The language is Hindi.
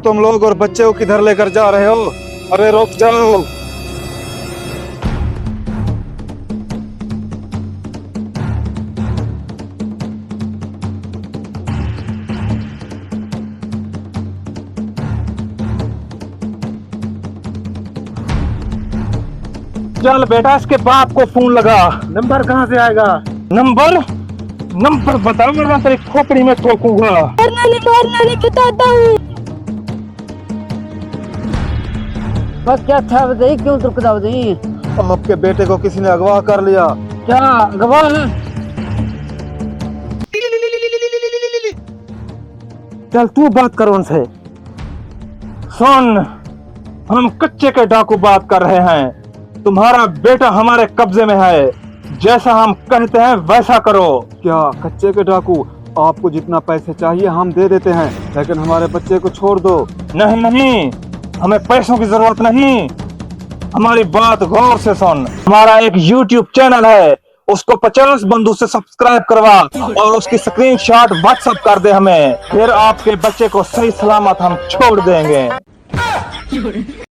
तुम लोग और बच्चे को किधर लेकर जा रहे हो? अरे रुक जाओ। चल बेटा, इसके बाप को फोन लगा। नंबर कहाँ से आएगा? नंबर नंबर बताओ, वरना तेरी खोपड़ी में ठोकूंगा। मारना नहीं बताता हूँ। बस क्या था बताइए, क्यों दुखदा बताइए? आपके बेटे को किसी ने अगवा कर लिया। क्या गवाह है? चल तू बात कर उनसे। सुन, हम कच्चे के डाकू बात कर रहे हैं। तुम्हारा बेटा हमारे कब्जे में है। जैसा हम कहते हैं वैसा करो। क्या कच्चे के डाकू? आपको जितना पैसे चाहिए हम दे देते हैं, लेकिन हमारे बच्चे को छोड़ दो। नहीं नहीं, हमें पैसों की जरूरत नहीं। हमारी बात गौर से सुन। हमारा एक YouTube चैनल है, उसको 50 बंधु से सब्सक्राइब करवा और उसकी स्क्रीनशॉट व्हाट्सएप कर दे हमें। फिर आपके बच्चे को सही सलामत हम छोड़ देंगे।